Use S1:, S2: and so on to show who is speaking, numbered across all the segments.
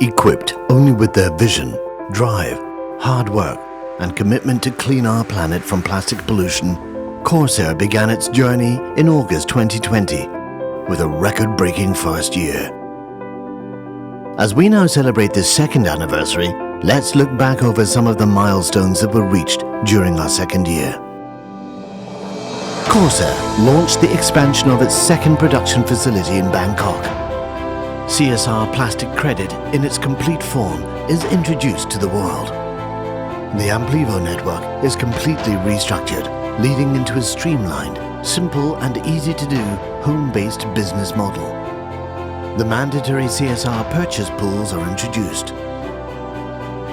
S1: Equipped only with their vision, drive, hard work, and commitment to clean our planet from plastic pollution, Corsair began its journey in August 2020 with a record-breaking first year. As we now celebrate this second anniversary, let's look back over some of the milestones that were reached during our second year. Corsair launched the expansion of its second production facility in Bangkok. CSR plastic credit in its complete form is introduced to the world. The Amplivo network is completely restructured, leading into a streamlined, simple and easy-to-do home-based business model. The mandatory CSR purchase pools are introduced.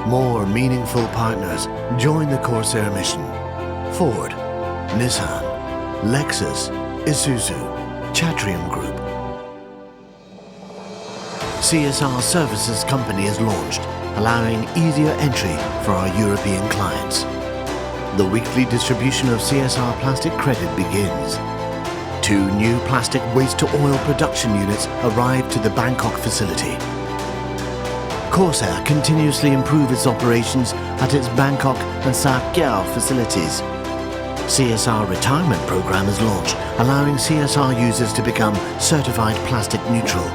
S1: More meaningful partners join the Corsair mission. Ford, Nissan, Lexus, Isuzu, Chatrium Group. CSR Services Company is launched, allowing easier entry for our European clients. The weekly distribution of CSR plastic credit begins. 2 new plastic waste-to-oil production units arrived to the Bangkok facility. Corsair continuously improves its operations at its Bangkok and Sa Kaeo facilities. CSR retirement program is launched, allowing CSR users to become certified plastic neutral.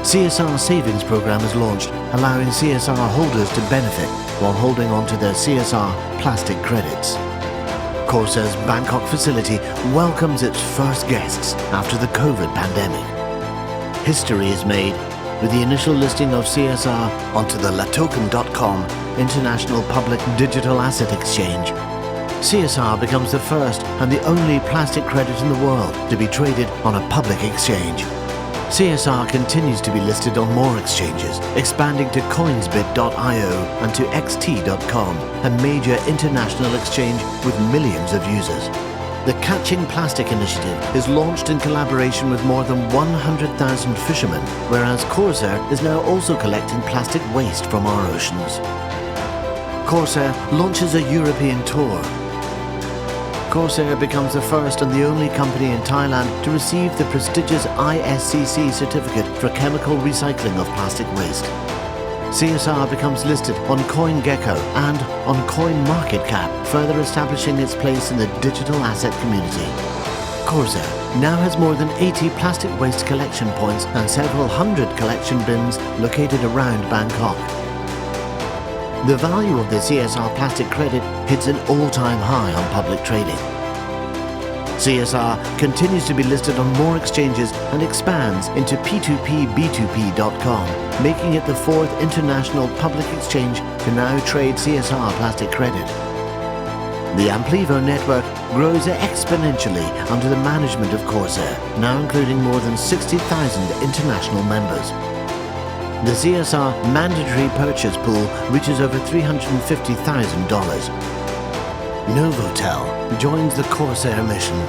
S1: CSR savings program is launched, allowing CSR holders to benefit while holding on to their CSR plastic credits. Corsair's Bangkok facility welcomes its first guests after the COVID pandemic. History is made with the initial listing of CSR onto the latoken.com International Public Digital Asset Exchange. CSR becomes the first and the only plastic credit in the world to be traded on a public exchange. CSR continues to be listed on more exchanges, expanding to coinsbit.io and to xt.com, a major international exchange with millions of users. The Catching Plastic initiative is launched in collaboration with more than 100,000 fishermen, whereas Corsair is now also collecting plastic waste from our oceans. Corsair launches a European tour. Corsair becomes the first and the only company in Thailand to receive the prestigious ISCC certificate for chemical recycling of plastic waste. CSR becomes listed on CoinGecko and on CoinMarketCap, further establishing its place in the digital asset community. Corsair now has more than 80 plastic waste collection points and several hundred collection bins located around Bangkok. The value of the CSR plastic credit hits an all-time high on public trading. CSR continues to be listed on more exchanges and expands into P2P-B2P.com, making it the 4th international public exchange to now trade CSR plastic credit. The Amplivo network grows exponentially under the management of Corsair, now including more than 60,000 international members. The CSR mandatory purchase pool reaches over $350,000. Novotel joins the Corsair mission.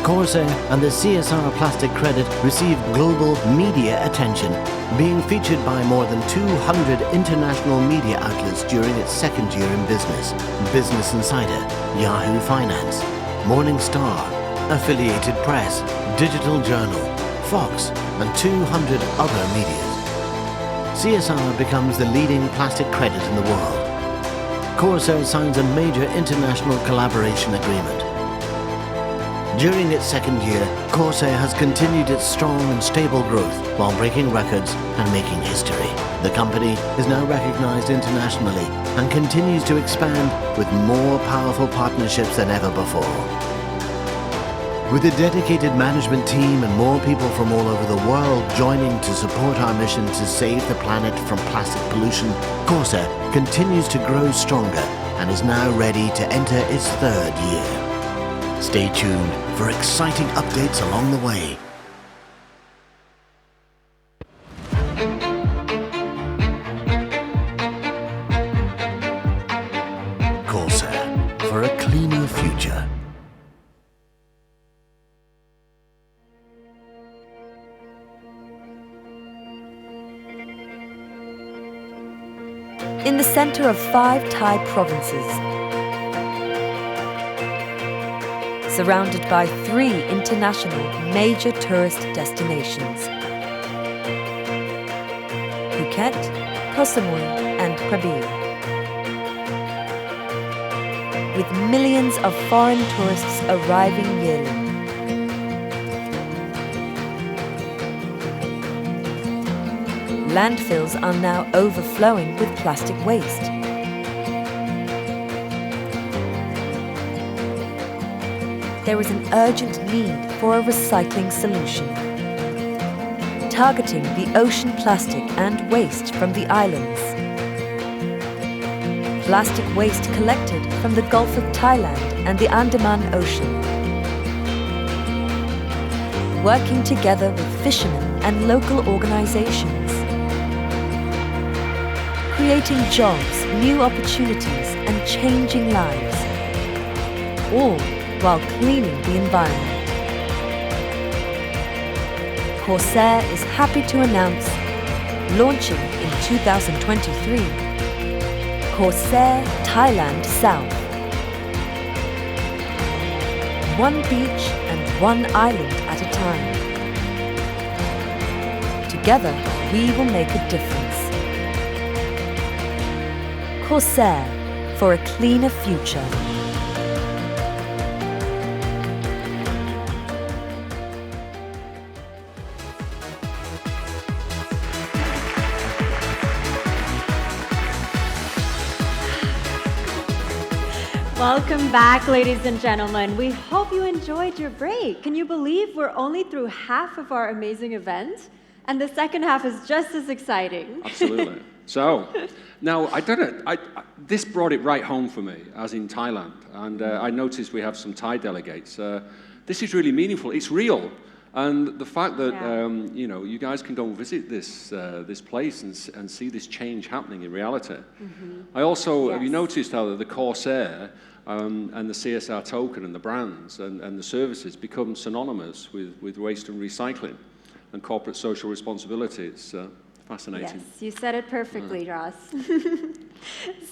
S1: Corsair and the CSR plastic credit received global media attention, being featured by more than 200 international media outlets during its second year in business. Business Insider, Yahoo Finance, Morning Star, Affiliated Press, Digital Journal, Fox, and 200 other medias. CSR becomes the leading plastic credit in the world. Corsair signs a major international collaboration agreement. During its second year, Corsair has continued its strong and stable growth while breaking records and making history. The company is now recognized internationally and continues to expand with more powerful partnerships than ever before. With a dedicated management team and more people from all over the world joining to support our mission to save the planet from plastic pollution, Corsair continues to grow stronger and is now ready to enter its third year. Stay tuned for exciting updates along the way. Corsair, for a cleaner future.
S2: In the center of 5 Thai provinces, surrounded by 3 international major tourist destinations, Phuket, Koh Samui and Krabi. With millions of foreign tourists arriving yearly. Landfills are now overflowing with plastic waste. There is an urgent need for a recycling solution, targeting the ocean plastic and waste from the islands. Plastic waste collected from the Gulf of Thailand and the Andaman Ocean. Working together with fishermen and local organizations. Creating jobs, new opportunities and changing lives. All while cleaning the environment. Corsair is happy to announce, launching in 2023, Corsair Thailand South. One beach and one island at a time. Together, we will make a difference. Corsair, for a cleaner future.
S3: Welcome back, ladies and gentlemen. We hope you enjoyed your break. Can you believe we're only through half of our amazing event? And the second half is just as exciting.
S4: Absolutely. So, now, this brought it right home for me, as in Thailand. And I noticed we have some Thai delegates. This is really meaningful. It's real. And the fact that, you know, you guys can go and visit this place and see this change happening in reality. I also, have you noticed how the Corsair and the CSR token and the brands and the services become synonymous with waste and recycling and corporate social responsibility? It's fascinating.
S3: Yes, you said it perfectly, Ross.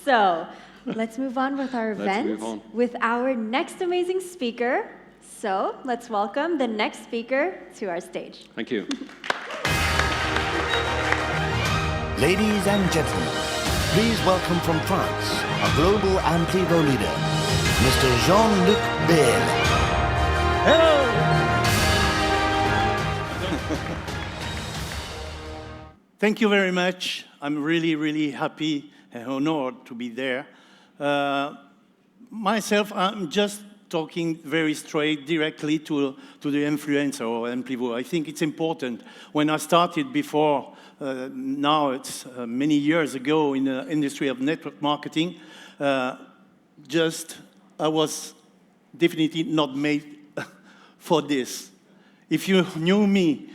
S3: So, let's move on with our event with our next amazing speaker. So, let's welcome the next speaker to our stage.
S4: Thank you.
S1: Ladies and gentlemen, please welcome from France, a global Amplivo leader, Mr. Jean-Luc Bell.
S5: Hello! Thank you very much. I'm really, really happy and honored to be there. Myself, I'm just talking very straight, directly to the influencer or Amplivo. I think it's important. When I started before, now it's many years ago in the industry of network marketing, I was definitely not made for this. If you knew me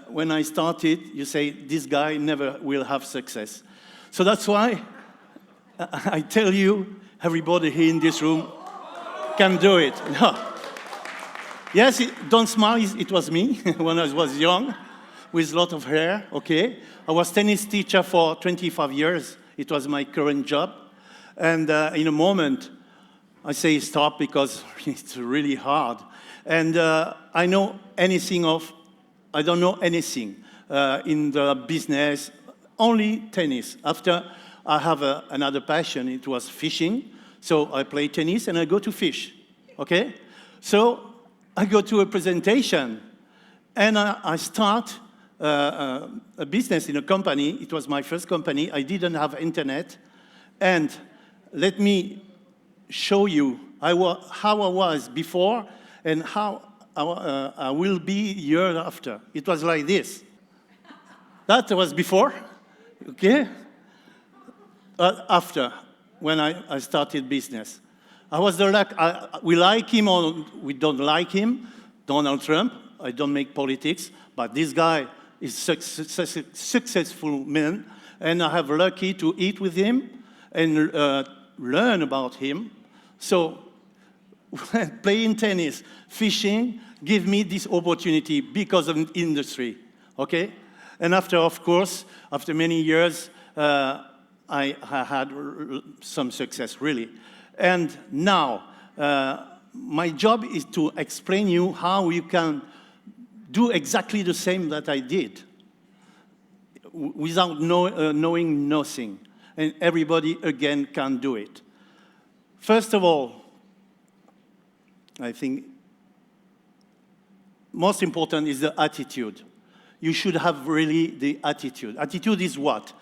S5: when I started, you say, this guy never will have success. So that's why I tell you, everybody here in this room can do it. No. Yes, don't smile, it was me when I was young, with a lot of hair, okay? I was tennis teacher for 25 years. It was my current job. And in a moment, I say stop because it's really hard. And I don't know anything in the business, only tennis. After I have another passion, it was fishing. So I play tennis and I go to fish, okay? So I go to a presentation and I start a business in a company. It was my first company. I didn't have internet. And let me show you how I was before and how I will be year after. It was like this. That was before, okay? After, when I started business. I was the luck, we like him or we don't like him, Donald Trump. I don't make politics, but this guy is successful man, and I have lucky to eat with him and learn about him. So playing tennis, fishing, give me this opportunity because of the industry, okay? And after, of course, after many years, I had some success, really. And now, my job is to explain you how you can do exactly the same that I did. without knowing nothing. And everybody, again, can do it. First of all, I think most important is the attitude. You should have really the attitude. Attitude is what?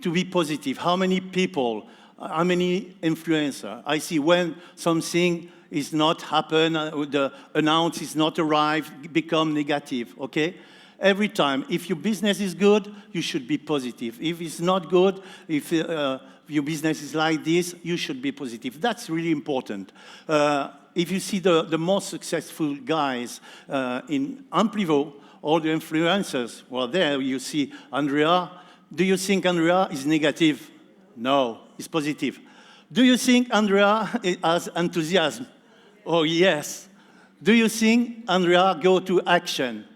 S5: To be positive. How many people, how many influencers I see when something is not happen, the announce is not arrived, become negative, okay? Every time, if your business is good, you should be positive. If it's not good, if your business is like this, you should be positive. That's really important. If you see the most successful guys in Amplivo, all the influencers, well, there you see Andrea. Do you think Andrea is negative? No, it's positive. Do you think Andrea has enthusiasm? Oh, yes. Do you think Andrea go to action?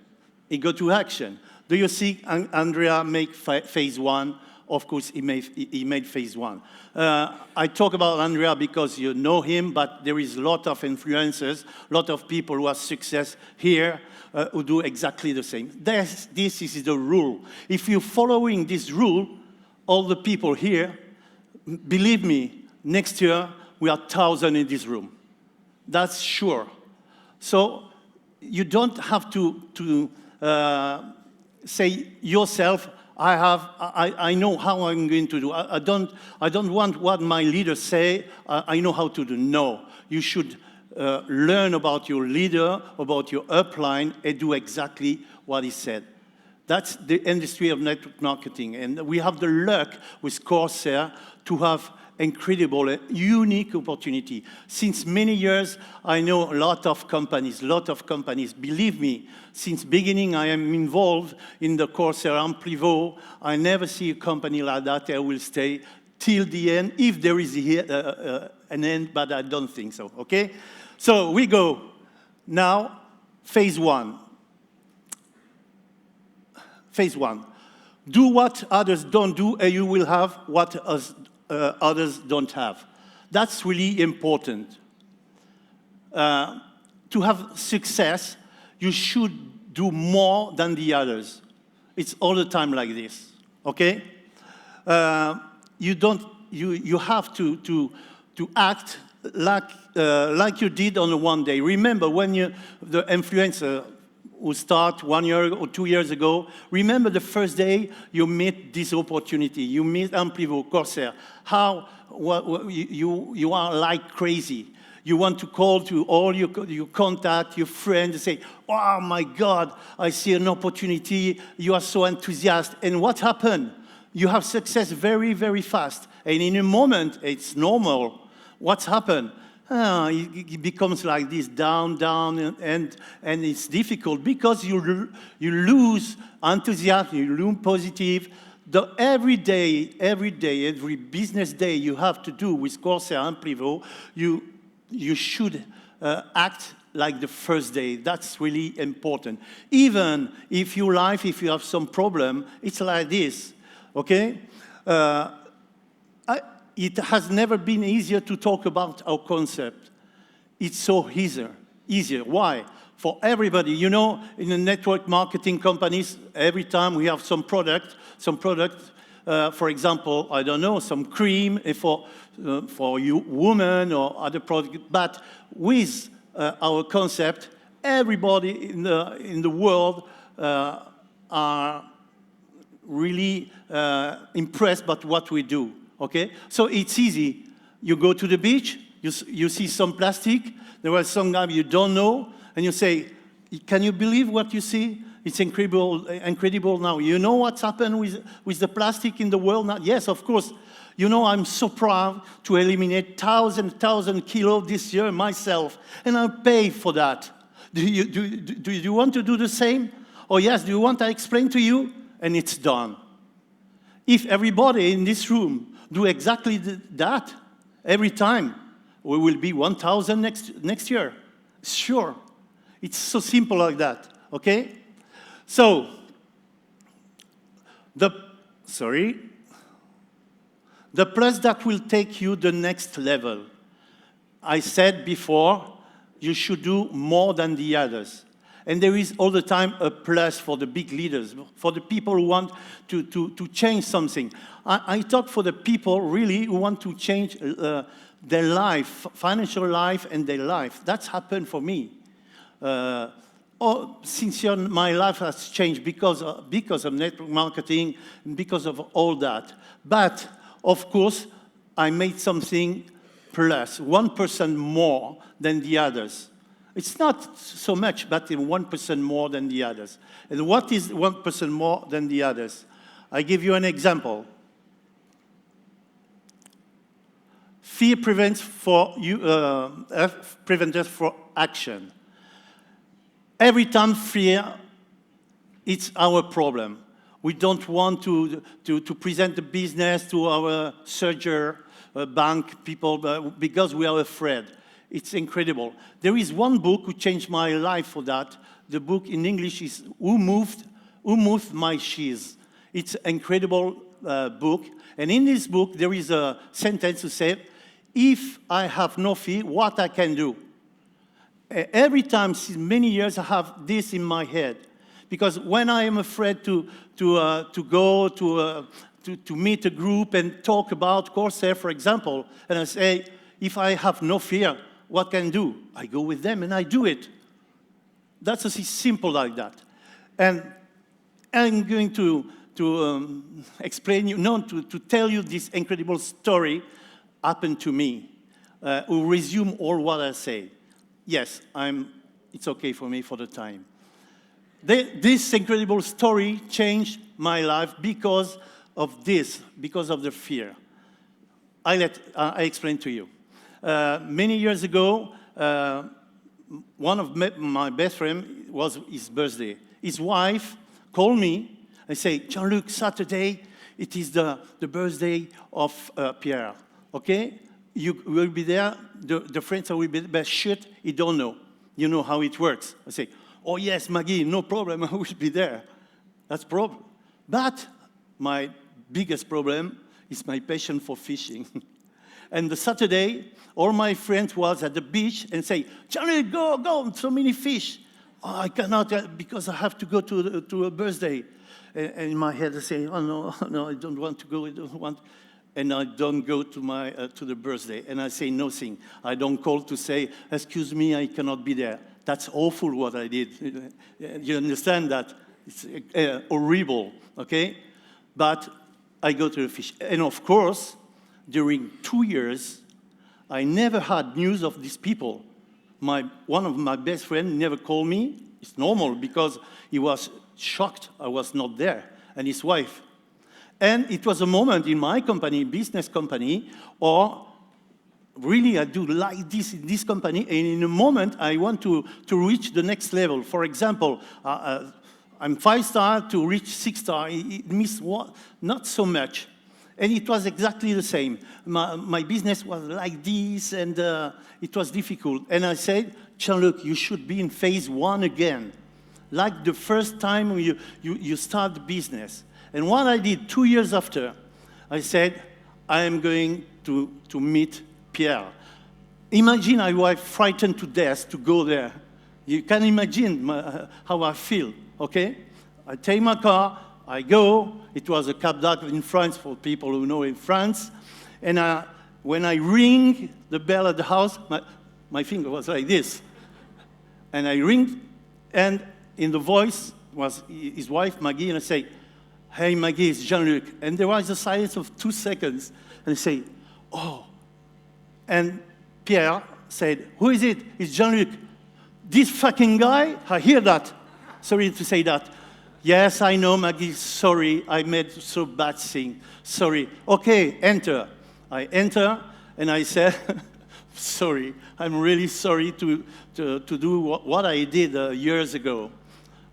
S5: He go to action. Do you think Andrea make phase one? Of course, he made phase one. I talk about Andrea because you know him, but there is a lot of influencers, a lot of people who have success here who do exactly the same. This is the rule. If you're following this rule, all the people here, believe me, next year we are 1,000 in this room. That's sure. So you don't have to say yourself, I know how I'm going to do. I don't want what my leaders say. I know how to do. No, you should learn about your leader, about your upline, and do exactly what he said. That's the industry of network marketing, and we have the luck with Corsair to have incredible, unique opportunity. Since many years, I know a lot of companies. Believe me, since beginning I am involved in the Corsair Amplivo. I never see a company like that that will stay till the end, if there is an end, but I don't think so, okay? So we go. Now, phase one. Phase one. Do what others don't do, and you will have what others don't have. That's really important. To have success, you should do more than the others. It's all the time like this, okay? You have to act like you did on one day. Remember when the influencer who start 1 year or 2 years ago, remember the first day you meet this opportunity, you meet Amplivo, Corsair, you are like crazy. You want to call to all your contact, your friends, and say, oh my God, I see an opportunity, you are so enthusiastic. And what happened? You have success very, very fast. And in a moment, it's normal. What's happened? It becomes like this, down, and it's difficult because you lose enthusiasm, you lose positive. Every day, every business day you have to do with Corsair Amplivo, you should act like the first day. That's really important. Even if you have some problem, it's like this, okay? It has never been easier to talk about our concept. It's so easier. Why? For everybody. You know, in the network marketing companies, every time we have some product, for example, I don't know, some cream for you women or other product. But with our concept, everybody in the world are really impressed by what we do. Okay, so it's easy. You go to the beach, you see some plastic, there was some guy you don't know, and you say, can you believe what you see? It's incredible now. You know what's happened with the plastic in the world now? Yes, of course. You know, I'm so proud to eliminate 1,000 kilos this year myself, and I'll pay for that. Do you want to do the same? Oh yes, do you want I explain to you? And it's done. If everybody in this room do exactly that every time, we will be 1,000 next year. Sure. It's so simple like that, okay? So, the plus that will take you the next level. I said before, you should do more than the others. And there is all the time a plus for the big leaders, for the people who want to change something. I talk for the people really who want to change their life, financial life and their life. That's happened for me. Since my life has changed because of network marketing, because of all that. But, of course, I made something plus, 1% more than the others. It's not so much, but 1% more than the others. And what is 1% more than the others? I give you an example. Fear prevents us from action. Every time fear, it's our problem. We don't want to present the business to our surgeon, bank people, because we are afraid. It's incredible. There is one book who changed my life for that. The book in English is Who Moved My Cheese? It's an incredible book. And in this book, there is a sentence to say, if I have no fear, what I can do? Every time, since many years, I have this in my head. Because when I am afraid to go to meet a group and talk about Corsair, for example, and I say, if I have no fear, what can I do? I go with them and I do it. That's as simple like that. And I'm going to explain you, to tell you this incredible story happened to me, who resume all what I say. Yes, it's okay for me for the time. This incredible story changed my life because of this, because of the fear. I explain to you. Many years ago, one of my best friends was his birthday. His wife called me and said, Jean-Luc, Saturday, it is the birthday of Pierre, okay? You will be there, the friends will be there, but shit, you don't know. You know how it works. I say, oh yes, Maggie, no problem, I will be there. That's a problem. But my biggest problem is my passion for fishing. And the Saturday, all my friends was at the beach and say, Charlie, go, so many fish. Oh, I cannot because I have to go to a birthday. And in my head I say, oh no, I don't want to go, I don't want. And I don't go to the birthday. And I say nothing. I don't call to say, excuse me, I cannot be there. That's awful what I did. You understand that? It's horrible, okay? But I go to the fish. And of course, during 2 years, I never had news of these people. One of my best friends never called me. It's normal because he was shocked I was not there, and his wife. And it was a moment in my company, business company, or really I do like this in this company, and in a moment I want to reach the next level. For example, I'm 5-star to reach 6-star. It means not so much. And it was exactly the same. My business was like this, and it was difficult. And I said, Jean-Luc, you should be in phase 1 again, like the first time you start the business. And what I did 2 years after, I said, I am going to meet Pierre. Imagine I was frightened to death to go there. You can imagine how I feel, okay? I take my car, I go. It was a Cap d'Agde in France, for people who know in France. And when I ring the bell at the house, my finger was like this. And I ring, and in the voice was his wife, Maggie, and I say, hey, Maggie, it's Jean-Luc. And there was a silence of 2 seconds. And I say, oh. And Pierre said, who is it? It's Jean-Luc. This fucking guy? I hear that. Sorry to say that. Yes, I know, Maggie, sorry, I made so bad thing. Sorry. Okay, enter. I enter, and I said, sorry, I'm really sorry to do what I did years ago.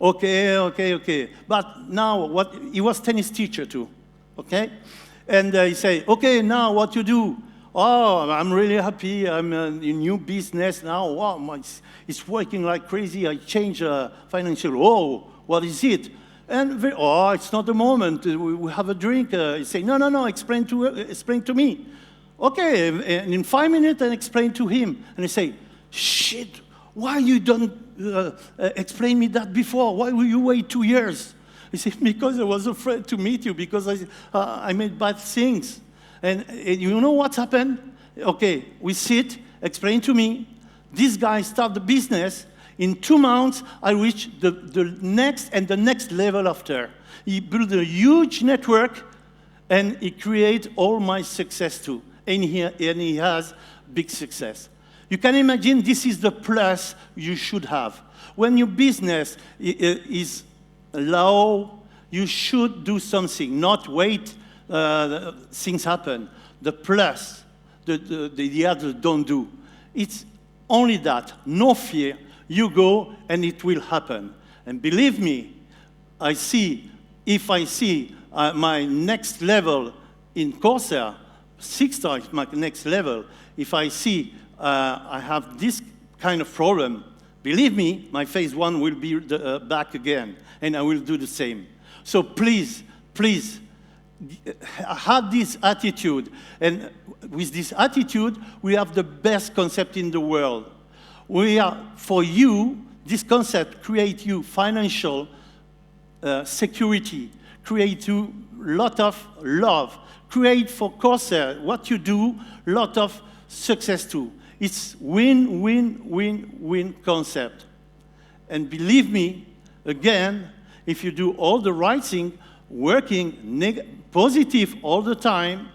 S5: Okay. But now, he was tennis teacher too, okay? And he said, okay, now what you do? Oh, I'm really happy. I'm in new business now. Wow, it's working like crazy. I changed financial. Oh, what is it? And it's not the moment. We have a drink. He say, no. Explain to me. Okay, and in 5 minutes, I explain to him. And he say, shit. why you don't explain me that before? Why will you wait 2 years? He said, because I was afraid to meet you, because I made bad things. And you know what's happened? Okay, we sit, explain to me. This guy started the business. In 2 months, I reached the next and the next level after. He built a huge network, and he created all my success too. And he has big success. You can imagine this is the plus you should have. When your business is low, you should do something, not wait things happen. The plus, the others don't do. It's only that, no fear, you go and it will happen. And believe me, if I see my next level in Corsair, 6-star is my next level, if I see I have this kind of problem, believe me, my phase 1 will be back again, and I will do the same. So please, please, have this attitude, and with this attitude, we have the best concept in the world. For you, this concept creates you financial security, create you lot of love, create for Corsair, what you do, lot of success too. It's win, win, win, win concept. And believe me, again, if you do all the right thing, working positive all the time,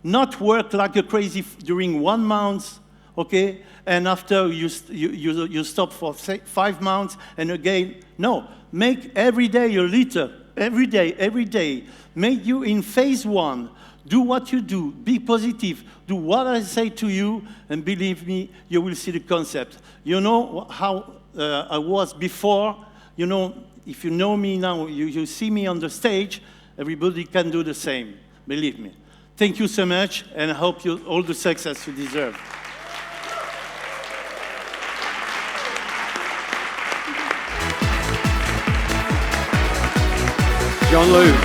S5: not work like a crazy during 1 month, okay, and after you stop for 5 months, and again, no, make every day a little, every day, make you in phase 1, do what you do, be positive, do what I say to you, and believe me, you will see the concept. You know how I was before, you know, if you know me now, you see me on the stage, everybody can do the same, believe me. Thank you so much, and I hope you all the success you deserve.
S4: Jean-Luc,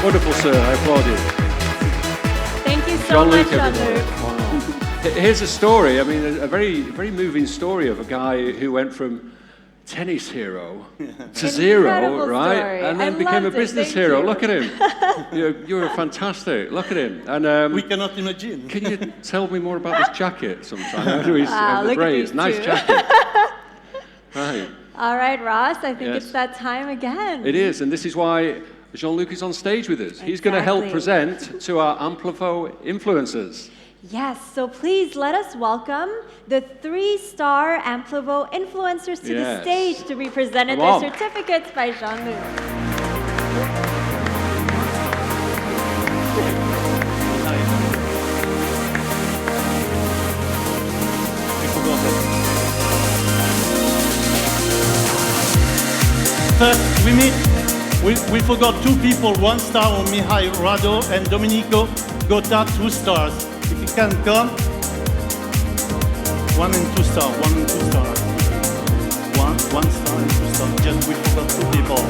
S4: wonderful, sir. I applaud you.
S3: Thank you so much, Jean-Luc.
S4: Wow. Here's a story. I mean, a very, very moving story of a guy who went from tennis hero to zero, right?
S3: Story.
S4: And then became a business hero. Look at him. You're fantastic. Look at him. And
S5: we cannot imagine.
S4: Can you tell me more about this jacket sometime?
S3: Look at these
S4: nice
S3: two.
S4: jacket. Right.
S3: All right, Ross, I think it's that time again.
S4: It is, and this is why Jean-Luc is on stage with us. Exactly. He's going to help present to our Amplivo influencers.
S3: Yes, so please let us welcome the 3-star Amplivo influencers to the stage to be presented their certificates by Jean-Luc.
S5: First, we forgot 2 people, 1 star on Mihai Rado and Domenico Gota, 2 stars. If you can come, 1 and 2 star, 1 and 2 star. 1 star and 2 star. Just we forgot 2 people.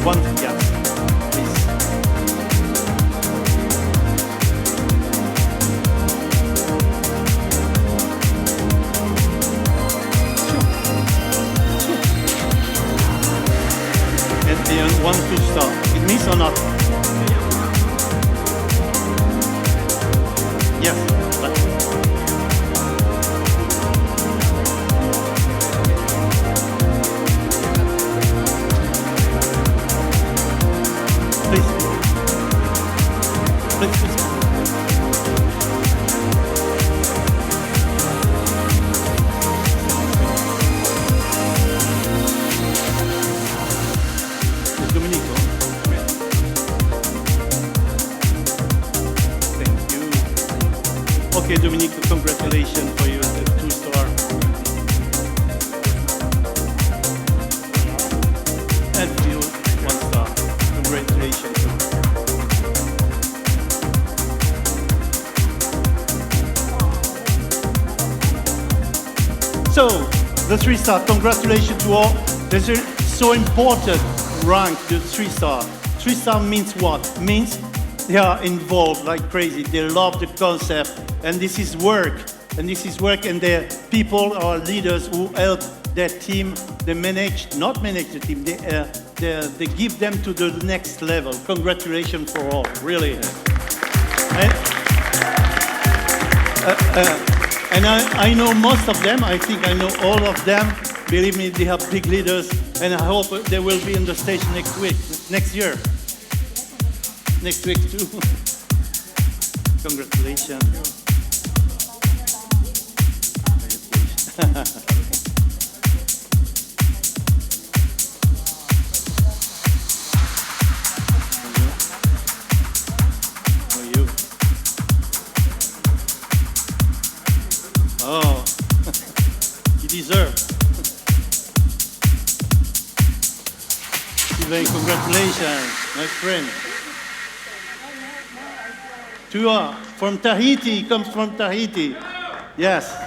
S5: 1, yes, please. And 1, 2 star. It means or not? Yes. Please. Domenico. Thank you. Okay, Domenico, congratulations for your 2-star. And for you, 1 star. Congratulations. So, the 3-star, congratulations to all. This is so important. Rank the 3-star. 3-star means what? Means they are involved like crazy. They love the concept, and this is work. And this is work, and they're people or leaders who help their team. They not manage the team, they give them to the next level. Congratulations for all, really. And I know most of them. I think I know all of them. Believe me, they have big leaders, and I hope they will be on the stage next year. Next week too. Congratulations. Oh, you deserve. Steven, congratulations, my friend. Tua from Tahiti, comes from Tahiti. Yes.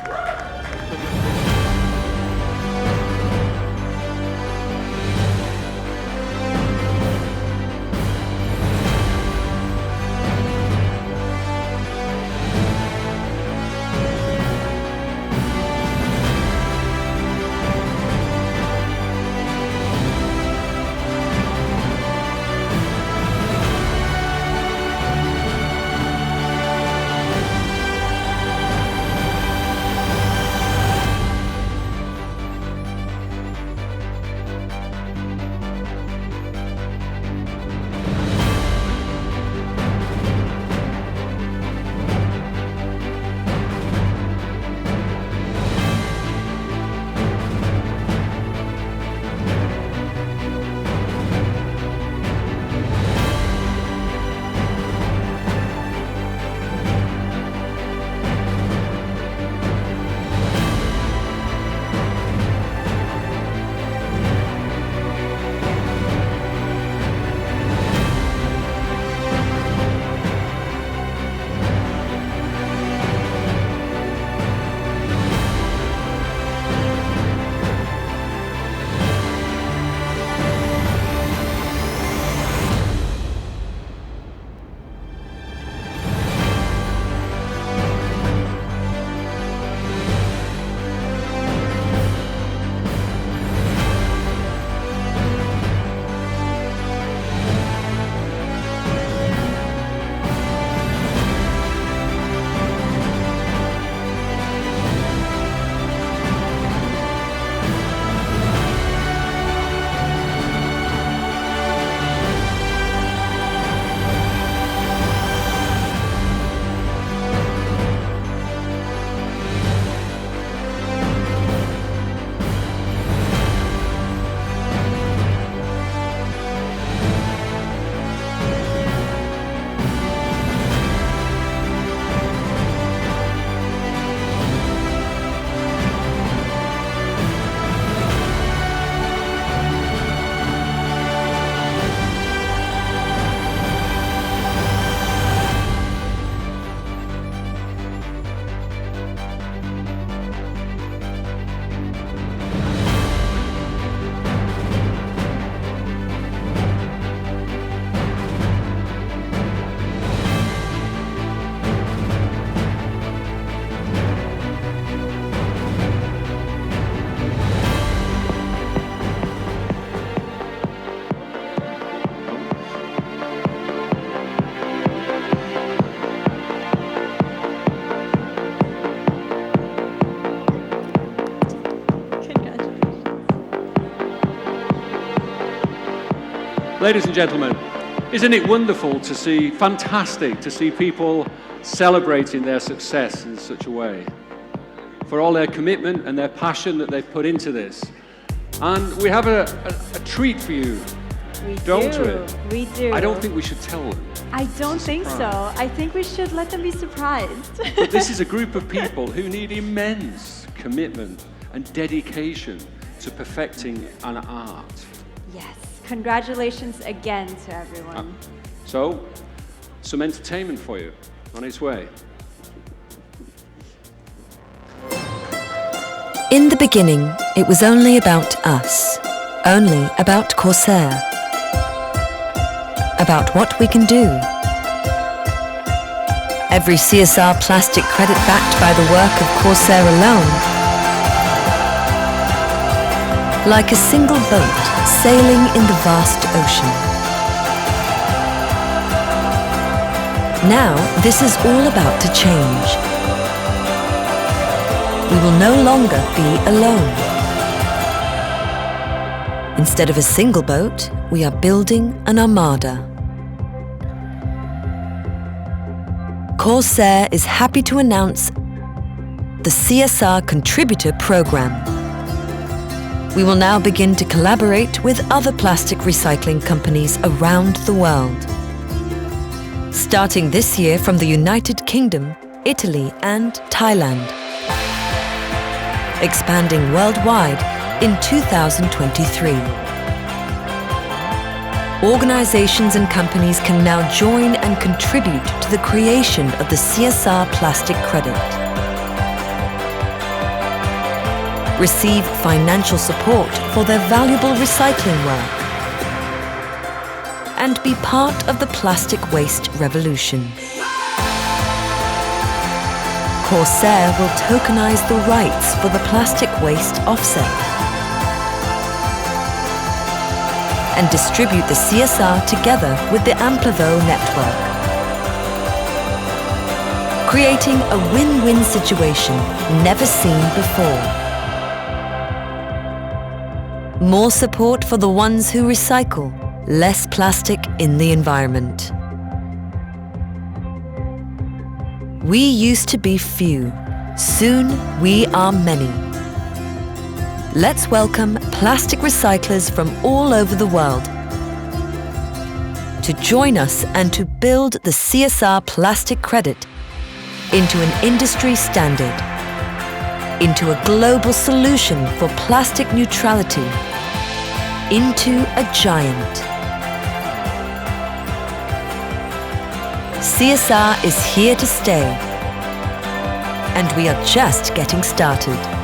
S4: Ladies and gentlemen, isn't it wonderful to see, fantastic to see people celebrating their success in such a way? For all their commitment and their passion that they've put into this. And we have a treat for you, don't we?
S3: We do.
S4: I don't think we should tell them.
S3: I don't think so. I think we should let them be surprised.
S4: But this is a group of people who need immense commitment and dedication to perfecting an art.
S3: Yes. Congratulations again to everyone.
S4: So, some entertainment for you on its way.
S2: In the beginning, it was only about us, only about Corsair, about what we can do, Every CSR plastic credit backed by the work of Corsair alone, like a single boat sailing in the vast ocean. Now, this is all about to change. We will no longer be alone. Instead of a single boat, we are building an armada. Corsair is happy to announce the CSR Contributor Program. We will now begin to collaborate with other plastic recycling companies around the world. Starting this year from the United Kingdom, Italy and Thailand. Expanding worldwide in 2023. Organizations and companies can now join and contribute to the creation of the CSR plastic credit. Receive financial support for their valuable recycling work. And be part of the plastic waste revolution. Corsair will tokenize the rights for the plastic waste offset and distribute the CSR together with the Amplivo network, creating a win-win situation never seen before. More support for the ones who recycle, less plastic in the environment. We used to be few, soon we are many. Let's welcome plastic recyclers from all over the world to join us and to build the CSR plastic credit into an industry standard, into a global solution for plastic neutrality, into a giant. CSR is here to stay, and we are just getting started.